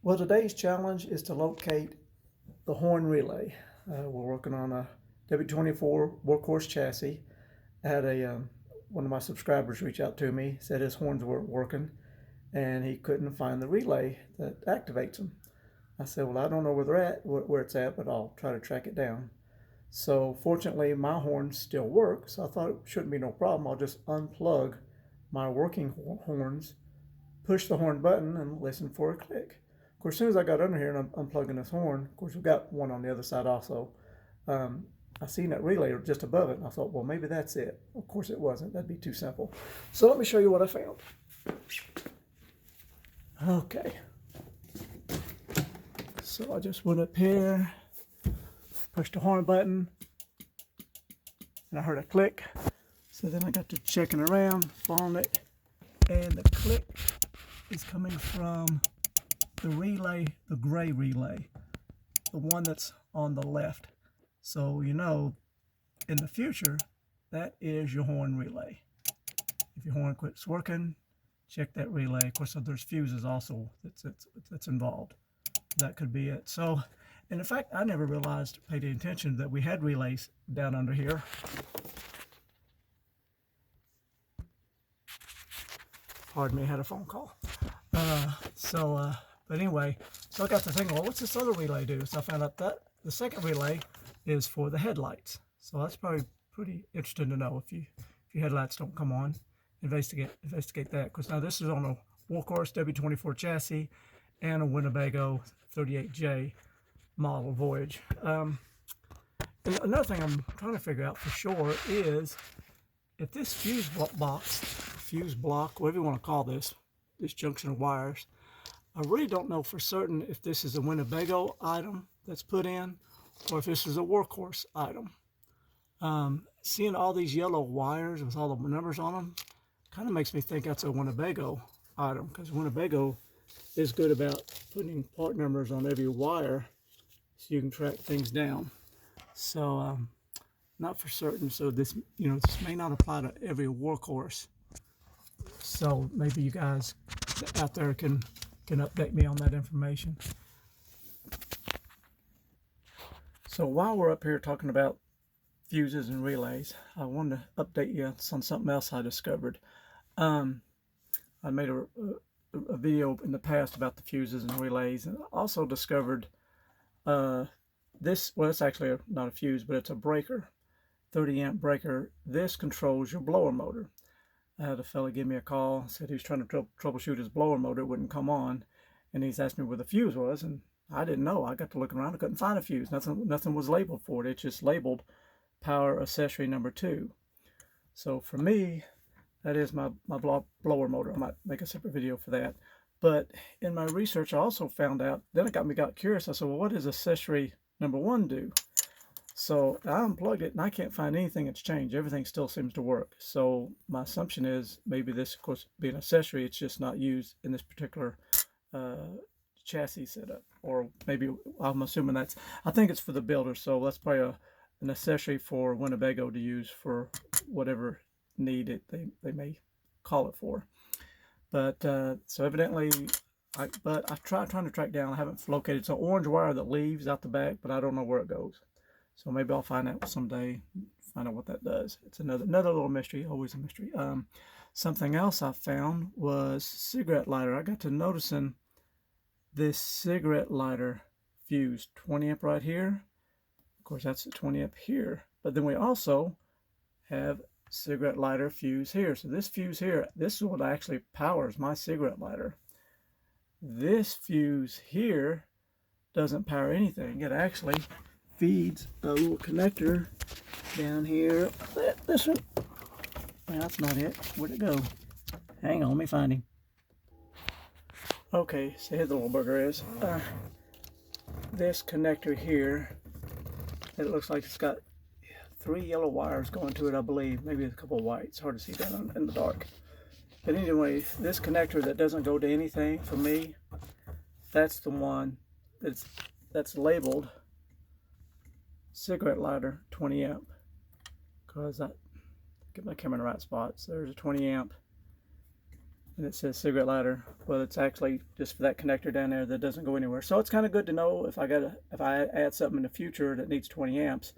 Well, today's challenge is to locate the horn relay. We're working on a W24 Workhorse chassis. I had one of my subscribers reach out to me, said his horns weren't working, and he couldn't find the relay that activates them. I said, well, I don't know where they're at, where it's at, but I'll try to track it down. So fortunately, my horns still work, so I thought it shouldn't be no problem. I'll just unplug my working horns, push the horn button, and listen for a click. Of course, as soon as I got under here and I'm unplugging this horn, of course, we've got one on the other side also. Um, I seen that relay just above it, and I thought, well, maybe that's it. Of course, it wasn't. That'd be too simple. So let me show you what I found. Okay. So I just went up here, pushed the horn button, and I heard a click. So then I got to checking around, following it, and the click is coming from the relay, the gray relay, the one that's on the left. So you know, in the future, that is your horn relay. If your horn quits working, check that relay. Of course, there's fuses also that's involved. That could be it. So, and in fact, I never realized, paid any attention, that we had relays down under here. Pardon me, I had a phone call. But anyway, so I got to thinking, well, what's this other relay do? So I found out that the second relay is for the headlights. So that's probably pretty interesting to know if your headlights don't come on. Investigate that, because now this is on a Workhorse W24 chassis and a Winnebago 38J model Voyage. And another thing I'm trying to figure out for sure is if this fuse block, whatever you want to call this junction of wires, I really don't know for certain if this is a Winnebago item that's put in or if this is a Workhorse item. Seeing all these yellow wires with all the numbers on them kind of makes me think that's a Winnebago item, because Winnebago is good about putting part numbers on every wire so you can track things down. So not for certain. So this may not apply to every Workhorse. So maybe you guys out there can update me on that information. So while we're up here talking about fuses and relays, I wanted to update you on something else I discovered. I made a video in the past about the fuses and relays, and also discovered this. Well, it's actually not a fuse, but it's a breaker, 30 amp breaker. This controls your blower motor. I had a fella give me a call, said he was trying to troubleshoot his blower motor, it wouldn't come on, and he's asked me where the fuse was, and I didn't know. I got to looking around, I couldn't find a fuse. Nothing was labeled for it. It's just labeled power accessory number 2. So for me, that is my blower motor. I might make a separate video for that. But in my research, I also found out, then it got curious. I said, well, what does accessory number 1 do? So I unplugged it and I can't find anything that's changed. Everything still seems to work. So my assumption is maybe this, of course, being an accessory, it's just not used in this particular chassis setup. Or maybe I'm assuming I think it's for the builder. So that's probably an accessory for Winnebago to use for whatever need they may call it for. But so evidently, I'm trying to track down. I haven't located. It's an orange wire that leaves out the back, but I don't know where it goes. So maybe I'll find out someday, find out what that does. It's another little mystery, always a mystery. Something else I found was cigarette lighter. I got to noticing this cigarette lighter fuse, 20 amp right here. Of course, that's the 20 amp here. But then we also have cigarette lighter fuse here. So this fuse here, this is what actually powers my cigarette lighter. This fuse here doesn't power anything. It actually feeds a little connector down here. This one. Well, that's not it. Where'd it go? Hang on, let me find him. Okay, so here the little bugger is. This connector here, it looks like it's got 3 yellow wires going to it, I believe. Maybe a couple of white. It's hard to see down in the dark. But anyway, this connector that doesn't go to anything for me, that's the one that's labeled cigarette lighter 20 amp. Because I get my camera in the right spot. So there's a 20 amp and it says cigarette lighter, but it's actually just for that connector down there that doesn't go anywhere. So it's kind of good to know if I add something in the future that needs 20 amps,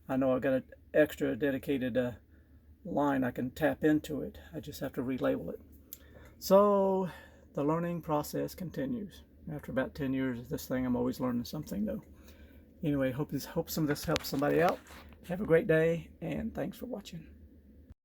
I know I've got an extra dedicated line I can tap into it. I just have to relabel it. So the learning process continues. After about 10 years of this thing, I'm always learning something new. Anyway, hope some of this helps somebody out. Have a great day, and thanks for watching.